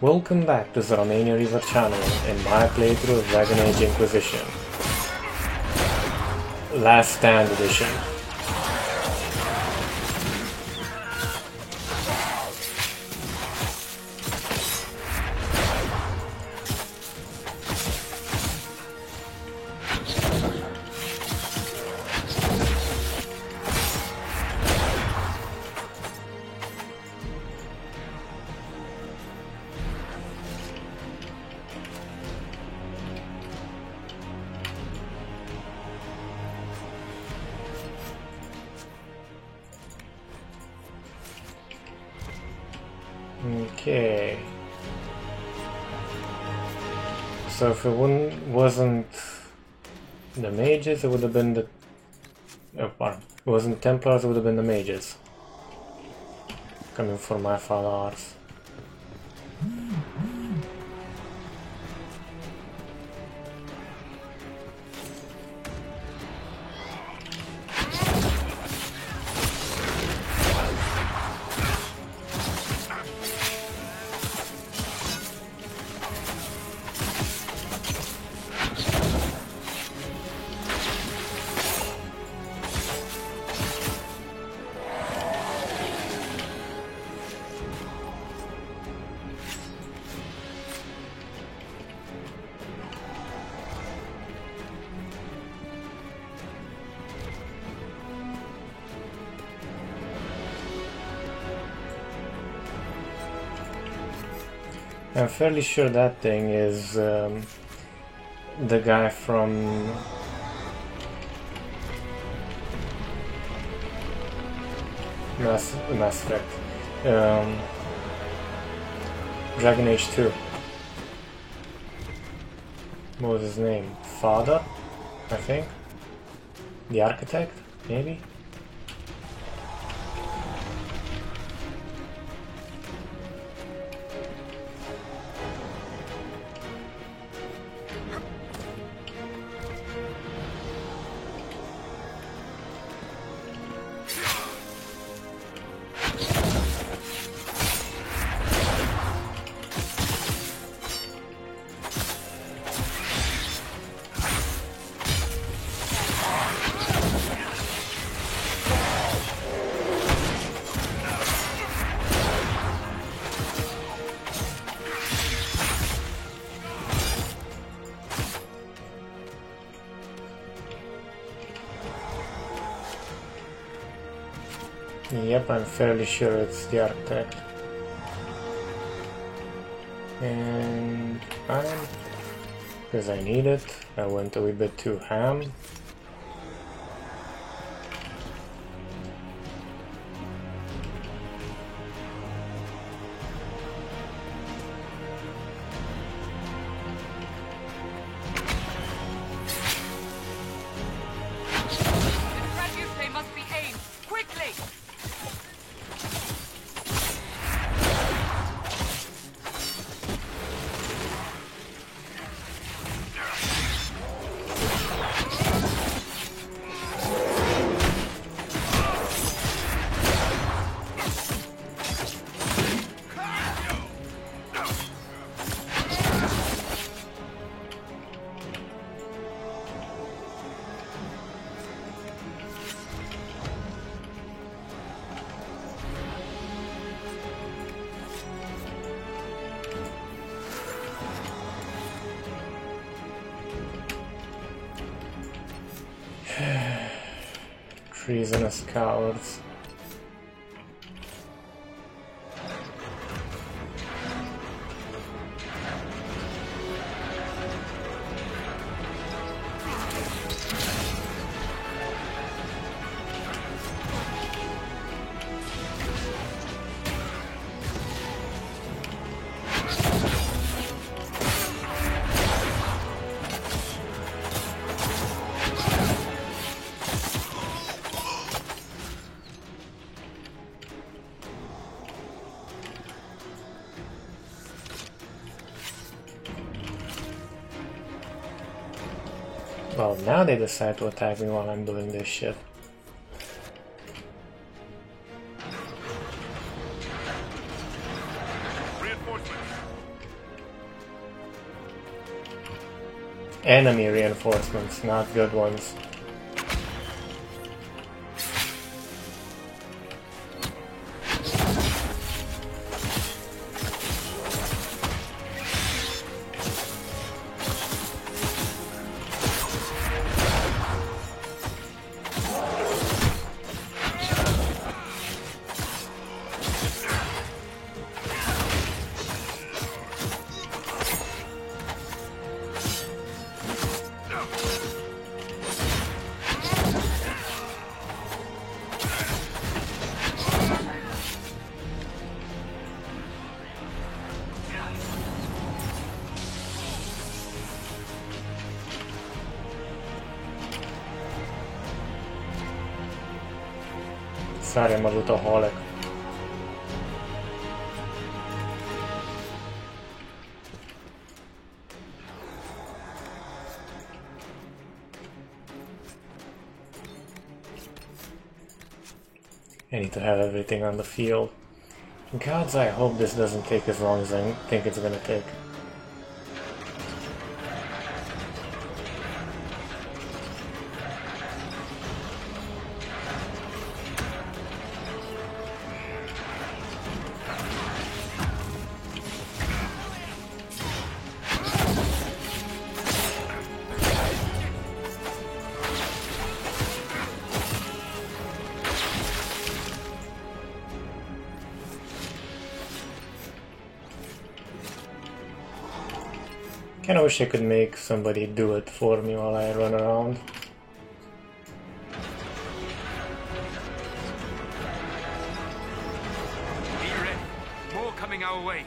Welcome back to the Romania River channel in my playthrough of Dragon Age Inquisition. Last Stand Edition. Okay. So if it wasn't the mages, it would have been the... Oh, pardon. It wasn't Templars, it would have been the mages. Coming for my followers. I'm fairly sure that thing is the guy from Mass Effect, Dragon Age 2. What was his name? Father, I think? The Architect, maybe? Yep, I'm fairly sure it's the Architect. And because I need it, I went a little bit too ham. Treasonous cowards. Well, now they decide to attack me while I'm doing this shit. Reinforcements. enemy reinforcements, not good ones. Sorry, I'm a lootaholic. I need to have everything on the field. Gods, I hope this doesn't take as long as I think it's gonna take. Kinda wish I could make somebody do it for me while I run around. Be ready. More coming our way.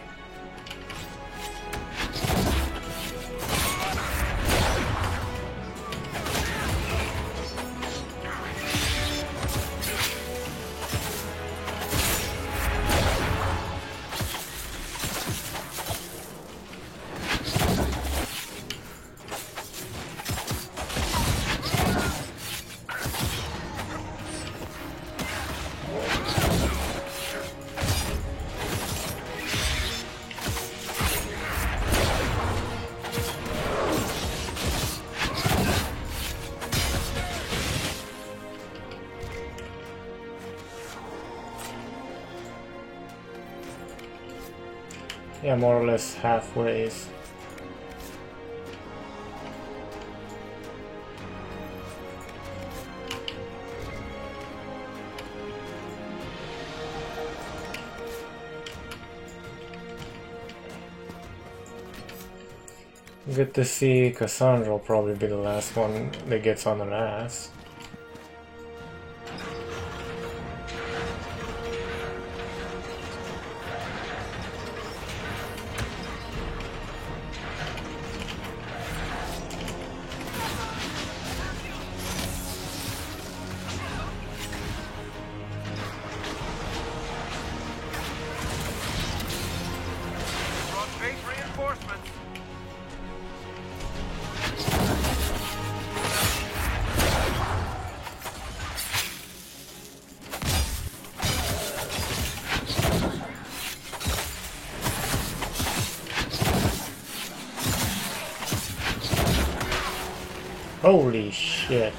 Yeah, more or less halfway. Good to see Cassandra will probably be the last one that gets on her ass. Brought base reinforcements. Holy shit.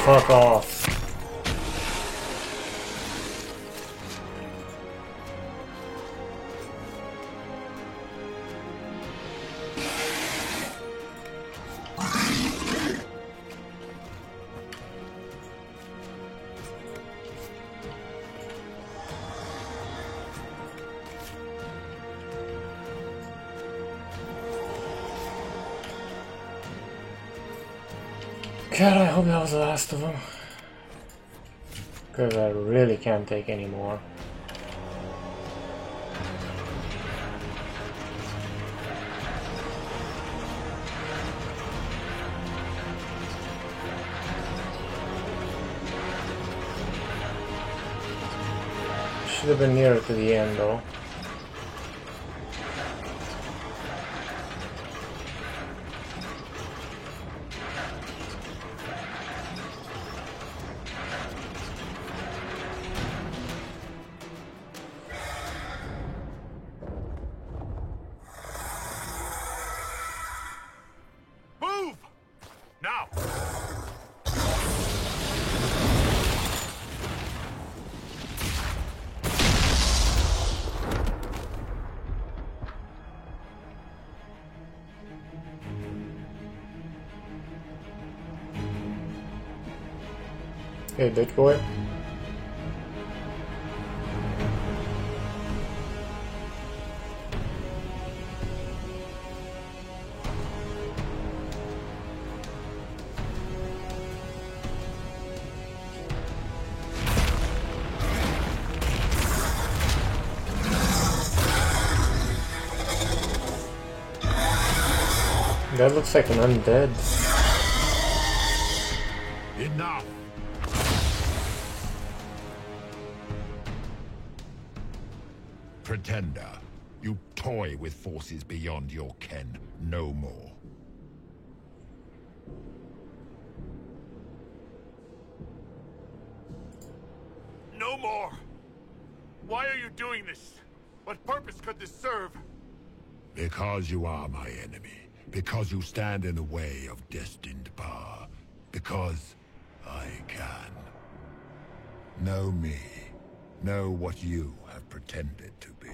fuck off. God, I hope that was the last of them. Because I really can't take any more. Should have been nearer to the end though. Hey, big boy. That looks like an undead. Enough! Pretender, you toy with forces beyond your ken, no more. No more! Why are you doing this? What purpose could this serve? Because you are my enemy. Because you stand in the way of destined power. Because I can. Know me. Know what you have pretended to be.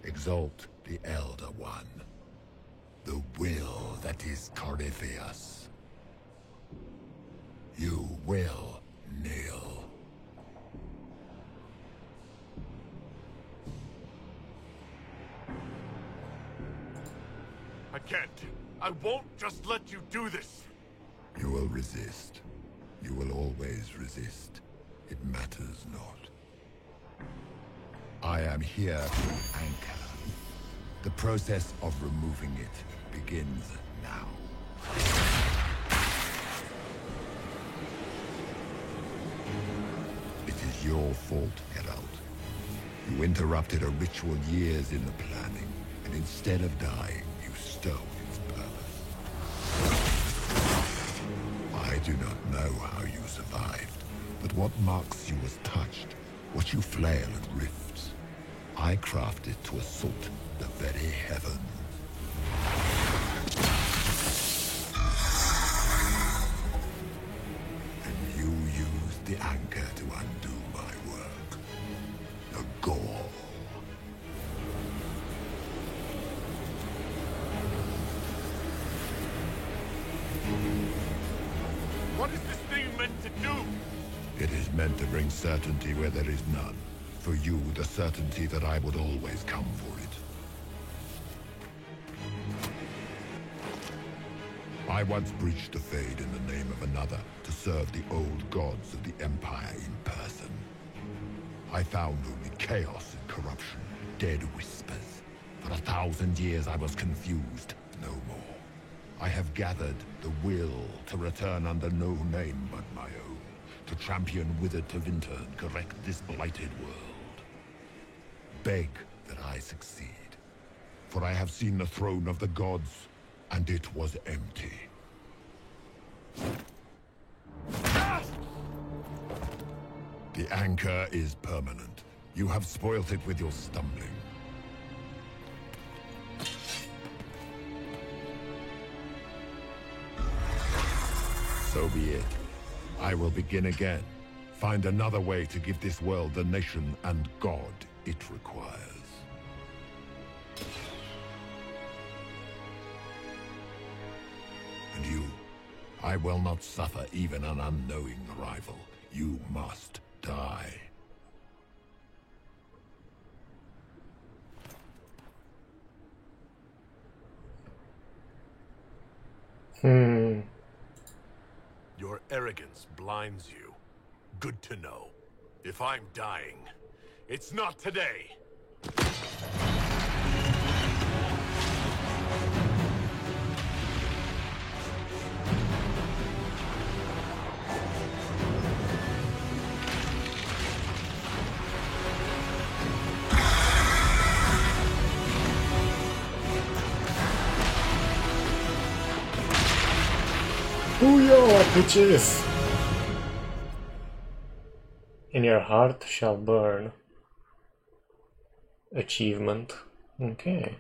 Exalt the Elder One. The will that is Corypheus. You will kneel. I can't. I won't just let you do this. You will resist. You will always resist. It matters not. I am here to anchor. The process of removing it begins now. It is your fault, Geralt. You interrupted a ritual years in the planning, and instead of dying, you stole its purpose. I do not know how you survived, but what marks you as touched, what you flail at rifts, I crafted to assault the very heavens. And you used the anchor to undo my work. The gore. What is this thing meant to do? It is meant to bring certainty where there is none. For you, the certainty that I would always come for it. I once breached the Fade in the name of another to serve the old gods of the Empire in person. I found only chaos and corruption, dead whispers. For 1,000 years I was confused, no more. I have gathered the will to return under no name but my own, to champion withered Tevinter and correct this blighted world. Beg that I succeed, for I have seen the throne of the gods, and it was empty. The anchor is permanent. You have spoilt it with your stumbling. So be it. I will begin again. Find another way to give this world the nation and God it requires. And you, I will not suffer even an unknowing rival. You must die. Your arrogance blinds you. Good to know. If I'm dying, it's not today. Booyah, bitches! In your heart shall burn. Achievement. Okay.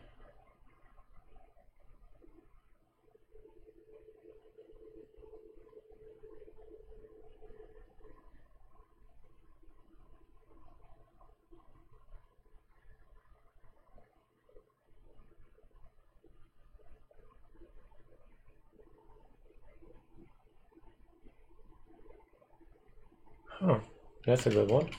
Oh, that's a good one.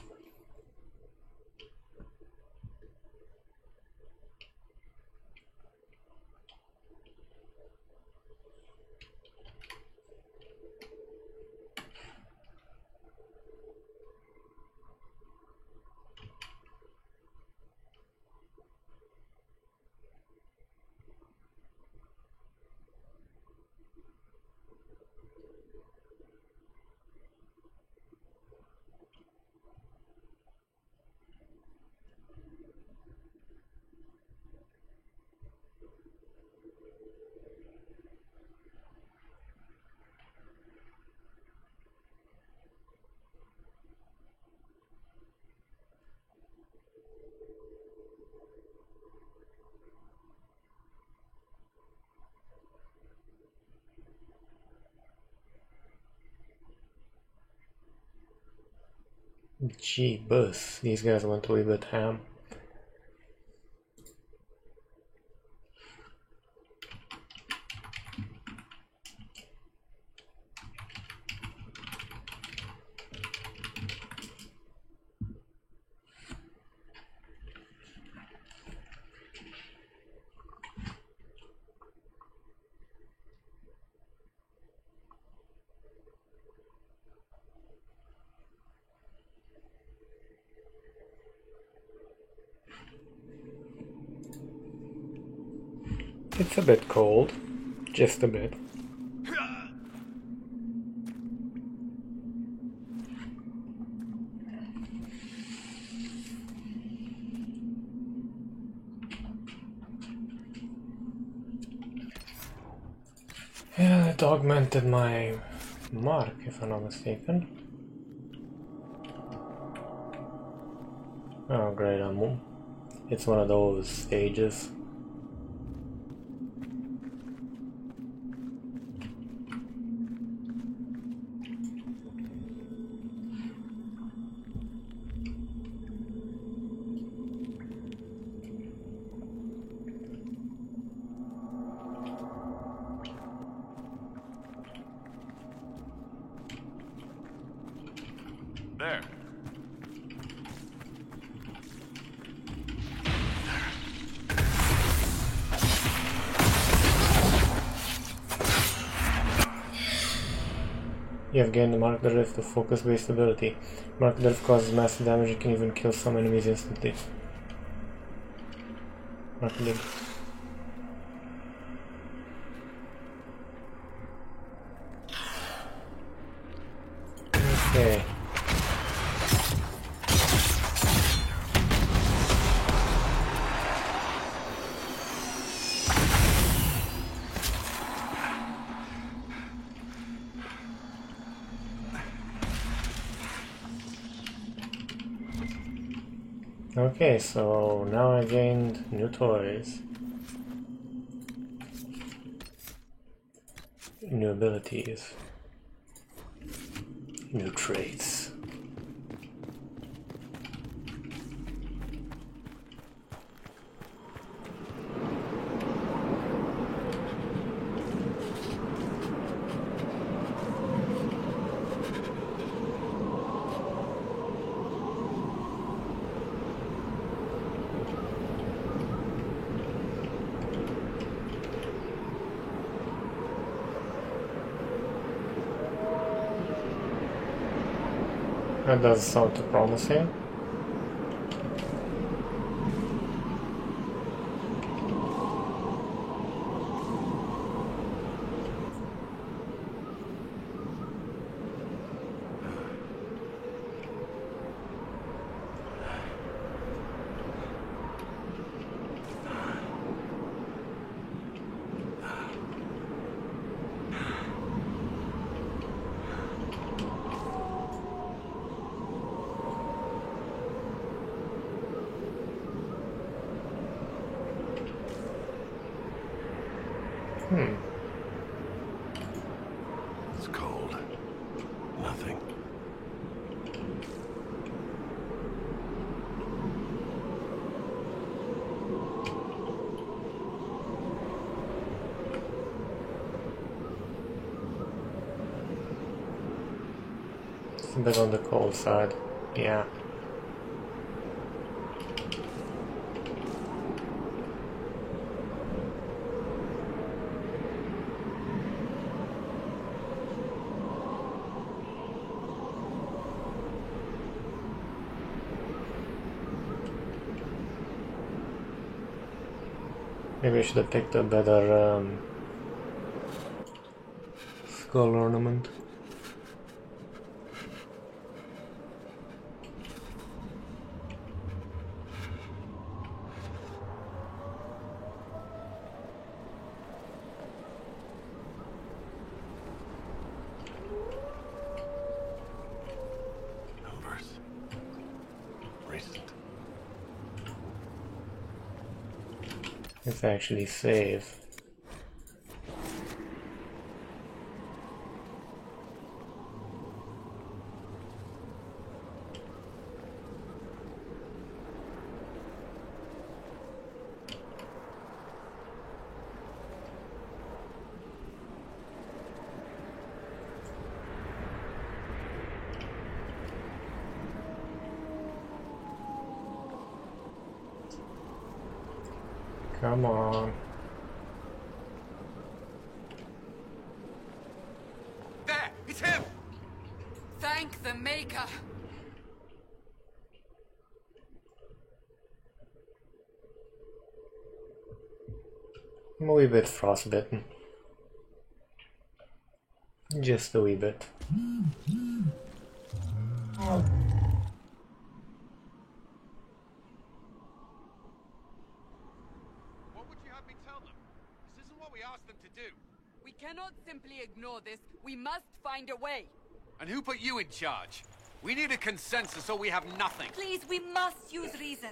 Gee, bus. These guys went a wee bit ham. It's a bit cold, just a bit. Yeah, it augmented my mark, if I'm not mistaken. Oh great, it's one of those stages. There. You have gained the Mark the Rift of focus-based ability. Mark the Rift causes massive damage and can even kill some enemies instantly. Mark the Rift. Okay. Okay, so now I gained new toys. New abilities. New traits. That does sound too promising. It's cold. Nothing. It's a bit on the cold side. Yeah. Maybe I should have picked a better skull ornament. Numbers. Recent. Let's actually save. Come on. There! It's him! Thank the Maker! I'm a wee bit frostbitten. Just a wee bit. What would you have me tell them? This isn't what we asked them to do. We cannot simply ignore this. We must find a way. And who put you in charge? We need a consensus or we have nothing. Please, we must use reason.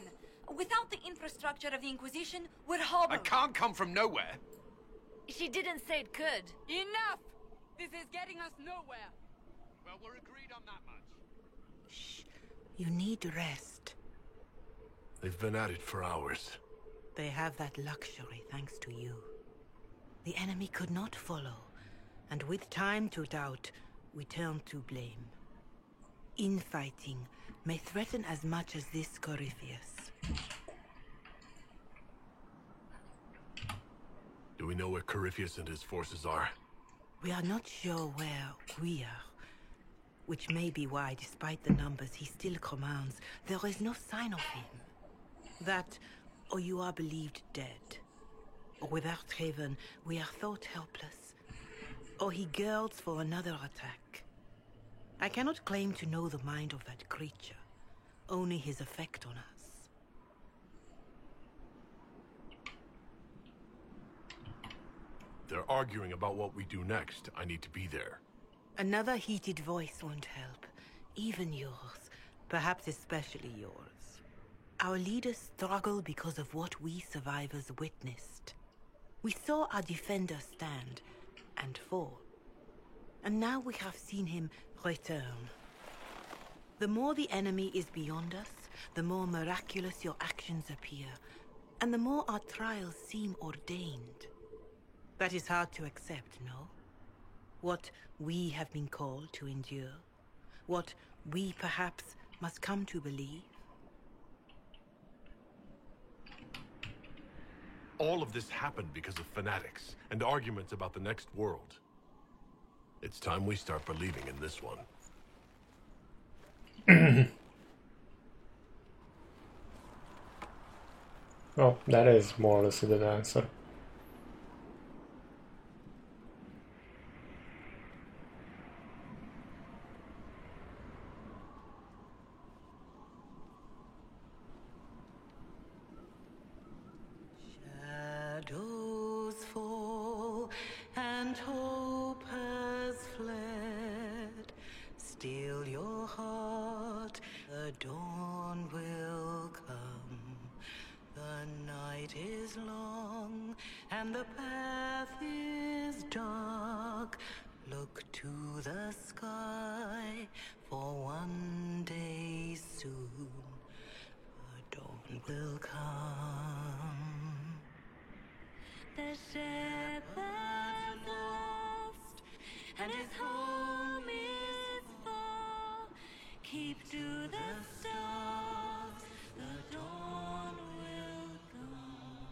Without the infrastructure of the Inquisition, we're I hobbled. can't come from nowhere. She didn't say it could. Enough! This is getting us nowhere. Well, we're agreed on that much. Shh. You need rest. They've been at it for hours. They have that luxury thanks to you. The enemy could not follow, and with time to doubt, we turn to blame. Infighting may threaten as much as this Corypheus. Do we know where Corypheus and his forces are? We are not sure where we are, which may be why, despite the numbers he still commands, there is no sign of him. That, or you are believed dead. Or without Haven, we are thought helpless. Or he girds for another attack. I cannot claim to know the mind of that creature, only his effect on us. They're arguing about what we do next. I need to be there. Another heated voice won't help. Even yours. Perhaps especially yours. Our leaders struggle because of what we survivors witnessed. We saw our defenders stand and fall. And now we have seen him return. The more the enemy is beyond us, the more miraculous your actions appear, and the more our trials seem ordained. That is hard to accept, no? What we have been called to endure, what we perhaps must come to believe. All of this happened because of fanatics and arguments about the next world. It's time we start believing in this one. Well, that is more or less a good answer. Shadows fall and hope has fled. Still your heart, the dawn will come. The night is long and the path is dark. Look to the sky, for one day soon the dawn will come. The shepherd lost, and his home is far. Keep to the stars, the dawn will come.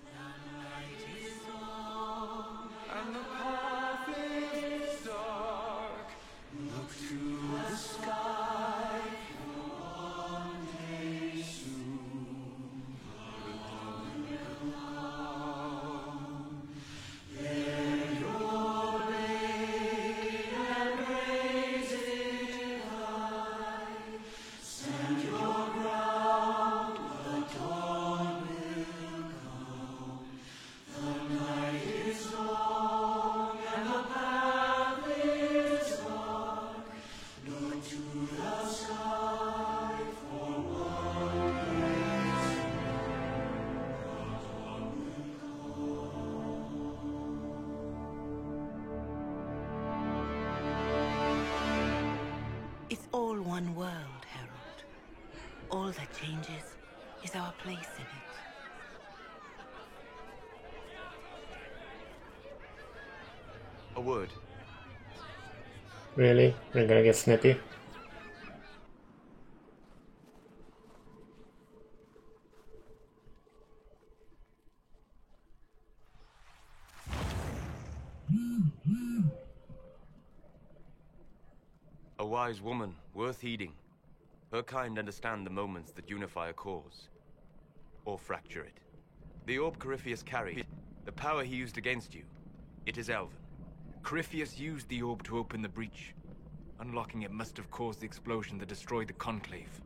The night is long, and the path is dark. Look to the sky, for one day soon the dawn will come. Bear your blade and raise it high. Stand your ground, the dawn will come. The night is long and the path is dark. Look to the sky, for one day soon the dawn will come. It's all one world, Herald. All that changes is our place in it. A word. Really? We're gonna get snippy? A wise woman, worth heeding. Her kind understand the moments that unify a cause. Or fracture it. The orb Corypheus carried, the power he used against you, it is Elven. Corypheus used the orb to open the breach. Unlocking it must have caused the explosion that destroyed the Conclave.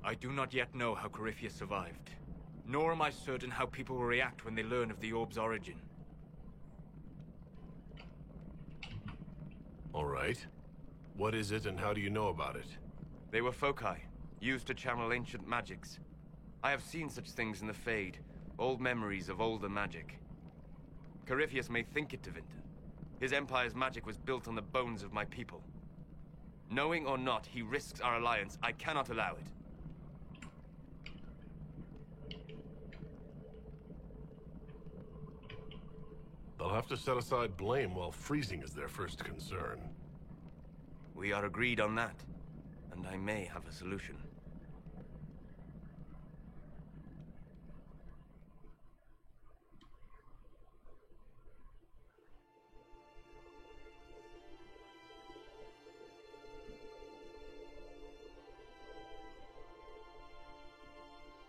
I do not yet know how Corypheus survived, nor am I certain how people will react when they learn of the orb's origin. All right. What is it and how do you know about it? They were foci, used to channel ancient magics. I have seen such things in the Fade, old memories of older magic. Corypheus may think it Tevinter. His empire's magic was built on the bones of my people. Knowing or not, he risks our alliance. I cannot allow it. They'll have to set aside blame while freezing is their first concern. We are agreed on that, and I may have a solution.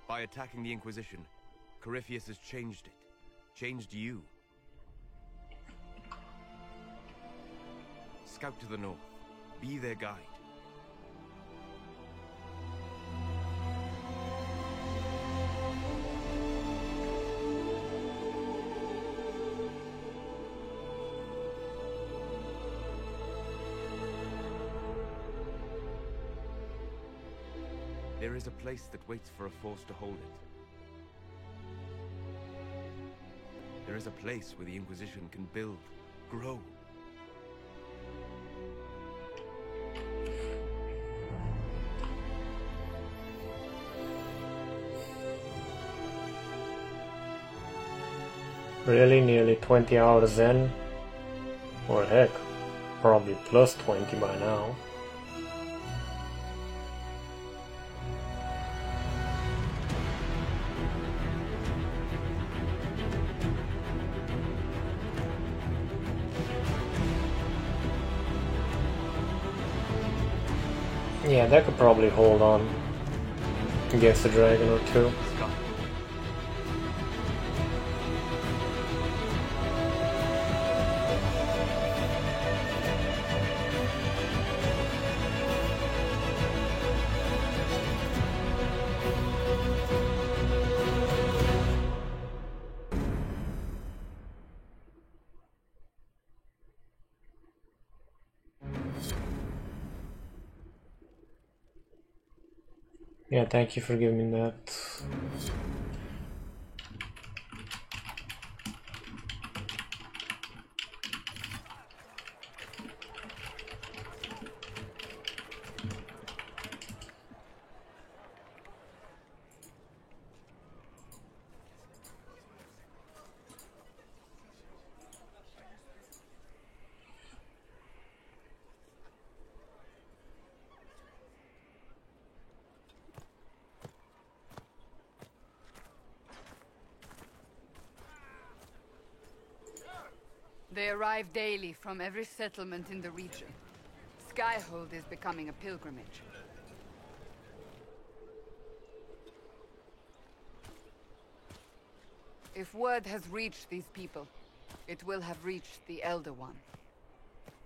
By attacking the Inquisition, Corypheus has changed it. Changed you. Scout to the north. Be their guide. There is a place that waits for a force to hold it. There is a place where the Inquisition can build, grow, Really, nearly 20 hours in? Or heck, probably plus 20 by now. Yeah, that could probably hold on against a dragon or two. Yeah, thank you for giving me that. They arrive daily from every settlement in the region. Skyhold is becoming a pilgrimage. If word has reached these people, it will have reached the Elder One.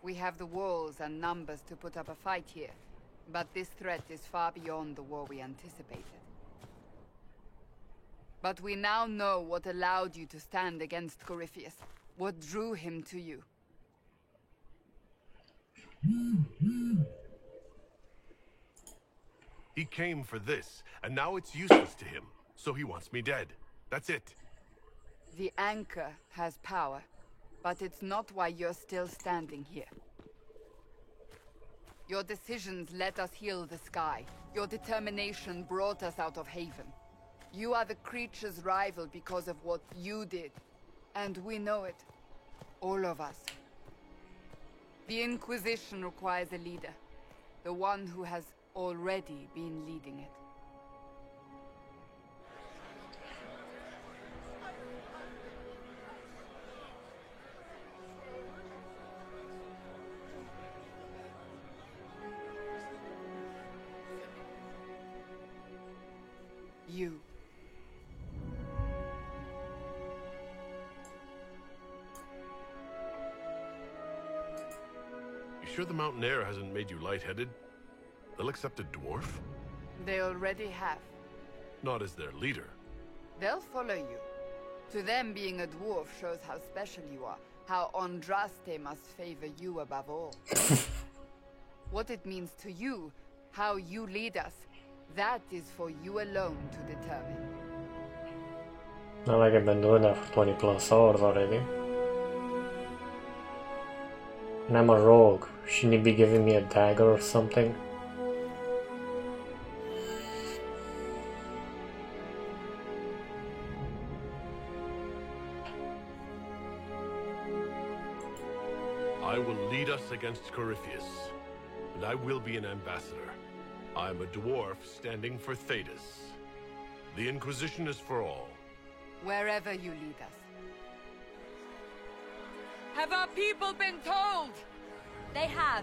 We have the walls and numbers to put up a fight here, but this threat is far beyond the war we anticipated. But we now know what allowed you to stand against Corypheus. What drew him to you? He came for this, and now it's useless to him, so he wants me dead. That's it. The Anchor has power, but it's not why you're still standing here. Your decisions let us heal the sky. Your determination brought us out of Haven. You are the creature's rival because of what you did. And we know it. All of us. The Inquisition requires a leader. The one who has already been leading it. You. Sure the mountain air hasn't made you lightheaded? They'll accept a dwarf? They already have. Not as their leader. They'll follow you. To them, being a dwarf shows how special you are, how Andraste must favor you above all. What it means to you, how you lead us, that is for you alone to determine. Not like I've been doing that for 20 plus hours already. And I'm a rogue. Shouldn't he be giving me a dagger or something? I will lead us against Corypheus, and I will be an ambassador. I am a dwarf standing for Thedas. The Inquisition is for all. Wherever you lead us. Have our people been told? They have.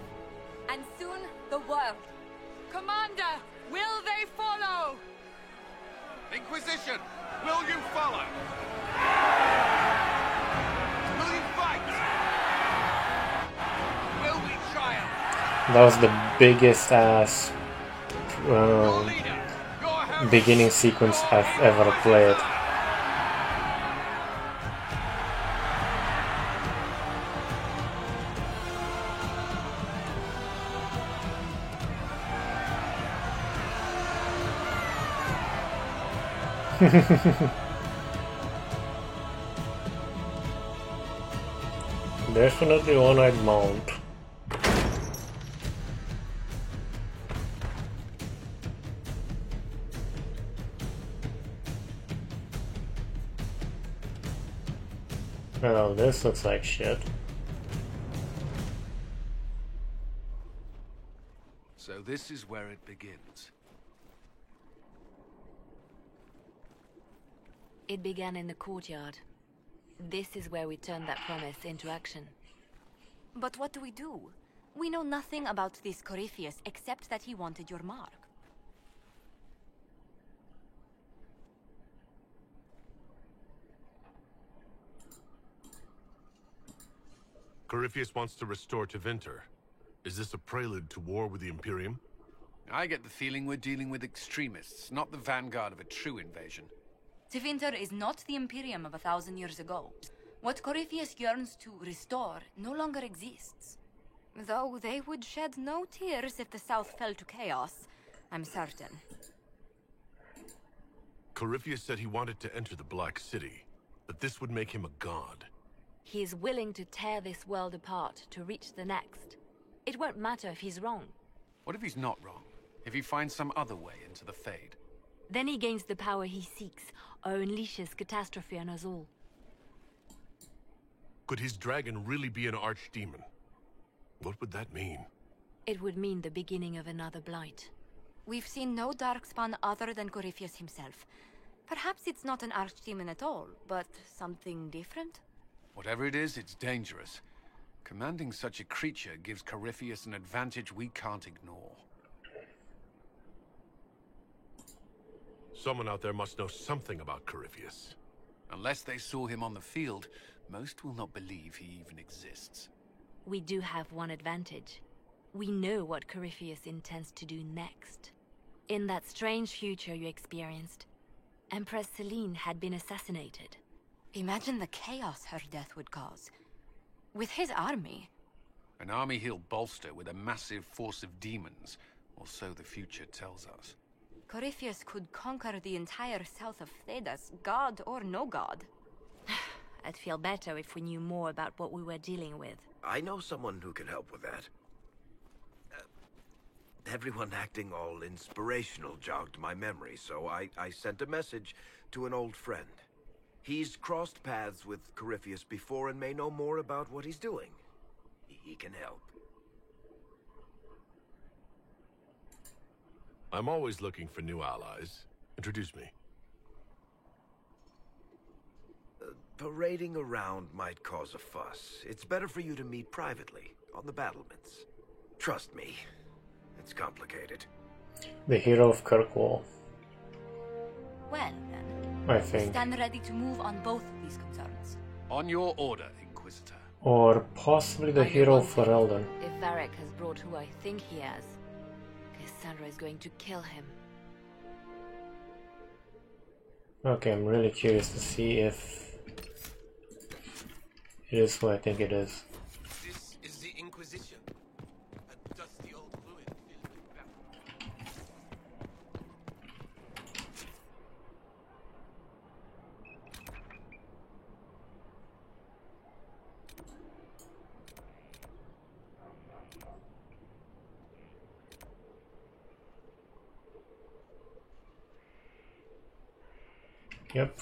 And soon, the world. Commander, will they follow? Inquisition, will you follow? Will you fight? Will we triumph? That was the biggest ass Your leader, your hero. beginning sequence I've ever played. Definitely one-eyed mount. Well, this looks like shit. So this is where it begins. It began in the courtyard. This is where we turned that promise into action. But what do we do? We know nothing about this Corypheus except that he wanted your mark. Corypheus wants to restore Tevinter. Is this a prelude to war with the Imperium? I get the feeling we're dealing with extremists, not the vanguard of a true invasion. Tevinter is not the Imperium of 1,000 years ago. What Corypheus yearns to restore no longer exists. Though they would shed no tears if the South fell to chaos, I'm certain. Corypheus said he wanted to enter the Black City, but this would make him a god. He is willing to tear this world apart to reach the next. It won't matter if he's wrong. What if he's not wrong? If he finds some other way into the Fade? Then he gains the power he seeks, or unleashes catastrophe on us all. Could his dragon really be an archdemon? What would that mean? It would mean the beginning of another blight. We've seen no Darkspawn other than Corypheus himself. Perhaps it's not an archdemon at all, but something different? Whatever it is, it's dangerous. Commanding such a creature gives Corypheus an advantage we can't ignore. Someone out there must know something about Corypheus. Unless they saw him on the field, most will not believe he even exists. We do have one advantage. We know what Corypheus intends to do next. In that strange future you experienced, Empress Selene had been assassinated. Imagine the chaos her death would cause. With his army. An army he'll bolster with a massive force of demons, or so the future tells us. Corypheus could conquer the entire south of Thedas, god or no god. I'd feel better if we knew more about what we were dealing with. I know someone who can help with that. Everyone acting all inspirational jogged my memory, so I sent a message to an old friend. He's crossed paths with Corypheus before and may know more about what he's doing. He can help. I'm always looking for new allies. Introduce me. Parading around might cause a fuss. It's better for you to meet privately, on the battlements. Trust me, it's complicated. The hero of Kirkwall, Well, then, I think. stand ready to move on both of these concerns. On your order, Inquisitor. Or possibly the I know hero one of thing. Ferelden. If Varric has brought who I think he has, Cassandra is going to kill him. Okay, I'm really curious to see if it is who I think it is. This is the Inquisition. A dusty old ruin filled with battle. Yep.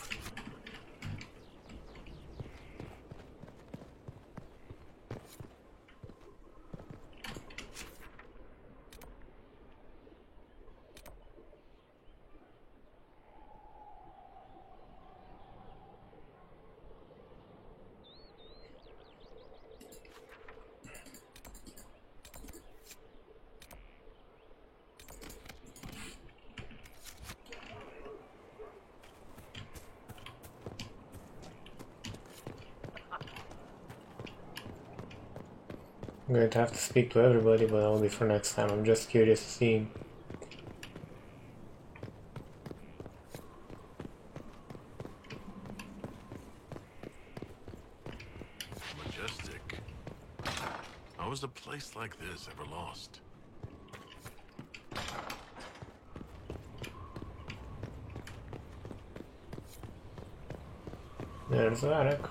I'm going to have to speak to everybody, but that'll be for next time. I'm just curious to see. Majestic. How is a place like this ever lost? There's Varric.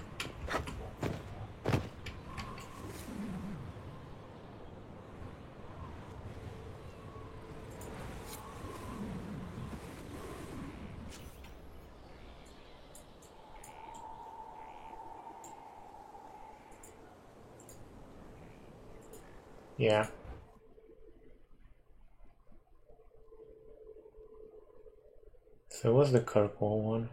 Yeah. So what's the Kirkwall one?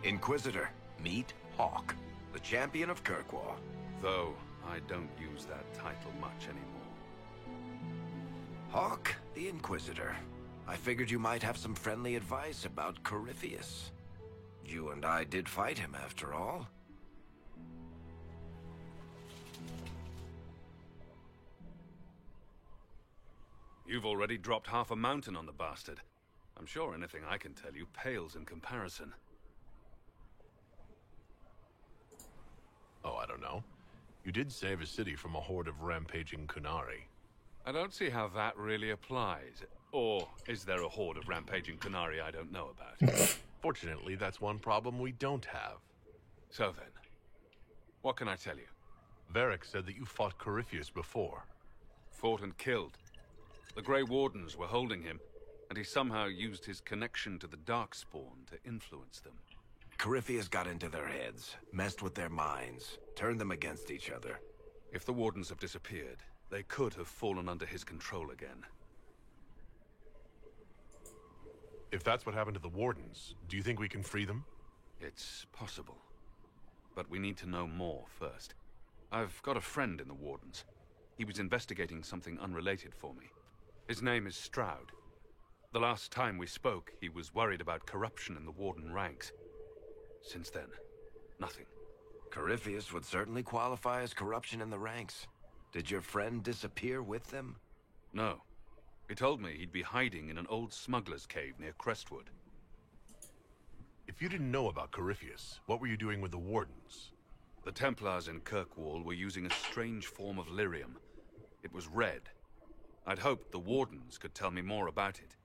Inquisitor, meet Hawke, the champion of Kirkwall. Though I don't use that title much anymore. Hawke, the Inquisitor. I figured you might have some friendly advice about Corypheus. You and I did fight him, after all. You've already dropped half a mountain on the bastard. I'm sure anything I can tell you pales in comparison. Oh, I don't know. You did save a city from a horde of rampaging Qunari. I don't see how that really applies. Or is there a horde of rampaging Qunari I don't know about? Fortunately, that's one problem we don't have. So then, what can I tell you? Varric said that you fought Corypheus before. Fought and killed. The Grey Wardens were holding him, and he somehow used his connection to the Darkspawn to influence them. Corypheus got into their heads, messed with their minds, turned them against each other. If the Wardens have disappeared, they could have fallen under his control again. If that's what happened to the Wardens, do you think we can free them? It's possible. But we need to know more first. I've got a friend in the Wardens. He was investigating something unrelated for me. His name is Stroud. The last time we spoke, he was worried about corruption in the Warden ranks. Since then, nothing. Corypheus would certainly qualify as corruption in the ranks. Did your friend disappear with them? No. He told me he'd be hiding in an old smuggler's cave near Crestwood. If you didn't know about Corypheus, what were you doing with the Wardens? The Templars in Kirkwall were using a strange form of lyrium. It was red. I'd hoped the Wardens could tell me more about it.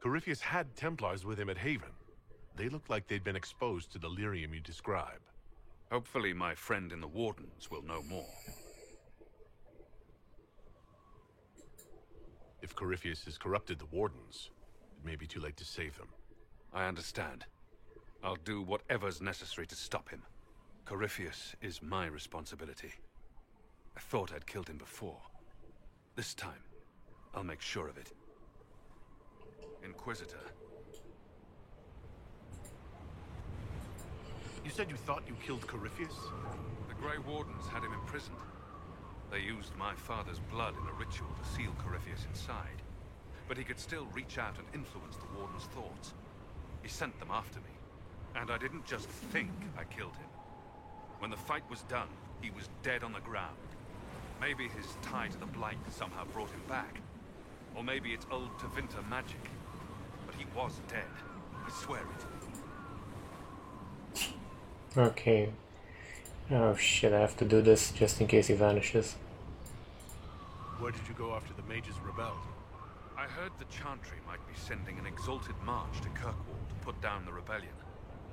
Corypheus had Templars with him at Haven. They looked like they'd been exposed to the lyrium you describe. Hopefully my friend in the Wardens will know more. If Corypheus has corrupted the Wardens, it may be too late to save them. I understand. I'll do whatever's necessary to stop him. Corypheus is my responsibility. I thought I'd killed him before. This time, I'll make sure of it. Inquisitor. You said you thought you killed Corypheus? The Grey Wardens had him imprisoned. They used my father's blood in a ritual to seal Corypheus inside. But he could still reach out and influence the Warden's thoughts. He sent them after me. And I didn't just think I killed him. When the fight was done, he was dead on the ground. Maybe his tie to the Blight somehow brought him back. Or maybe it's old Tevinter magic. But he was dead. I swear it. Okay. Oh shit, I have to do this just in case he vanishes. Where did you go after the mages rebelled? I heard the Chantry might be sending an exalted march to Kirkwall to put down the rebellion.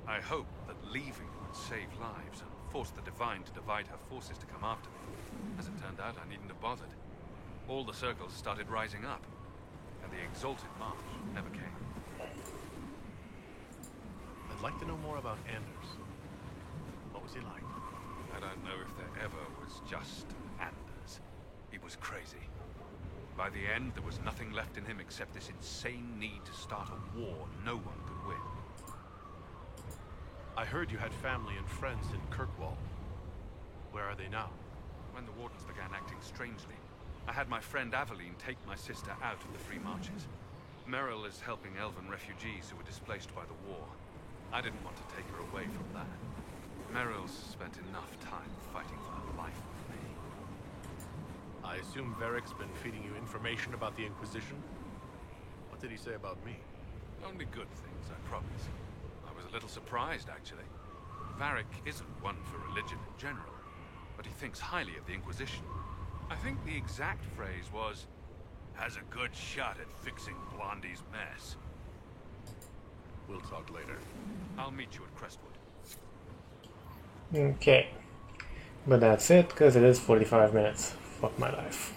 I hoped that leaving would save lives and force the Divine to divide her forces to come after me. As it turned out, I needn't have bothered. All the circles started rising up, and the exalted march never came. I'd like to know more about Anders. What was he like? I don't know if there ever was just Anders. He was crazy. By the end, there was nothing left in him except this insane need to start a war no one could win. I heard you had family and friends in Kirkwall. Where are they now? When the Wardens began acting strangely, I had my friend Aveline take my sister out of the Free Marches. Merrill is helping elven refugees who were displaced by the war. I didn't want to take her away from that. Merrill's spent enough time fighting for her life with me. I assume Varric's been feeding you information about the Inquisition? What did he say about me? Only good things, I promise. I was a little surprised, actually. Varric isn't one for religion in general, but he thinks highly of the Inquisition. I think the exact phrase was, has a good shot at fixing Blondie's mess. We'll talk later. I'll meet you at Crestwood. Okay. But that's it, because it is 45 minutes. Fuck my life.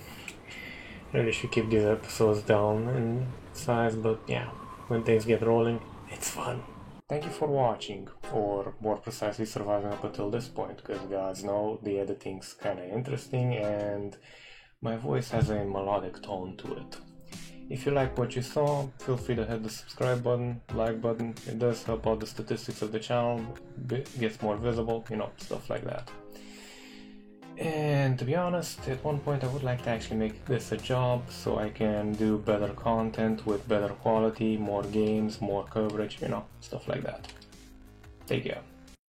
Really should keep these episodes down in size, but yeah, when things get rolling, it's fun. thank you for watching, or more precisely surviving up until this point, because gods know the editing's kinda interesting and my voice has a melodic tone to it. If you like what you saw, feel free to hit the subscribe button, like button. It does help out the statistics of the channel, gets more visible, you know, stuff like that. And to be honest, at one point I would like to actually make this a job so I can do better content with better quality, more games, more coverage, you know, stuff like that. Take care.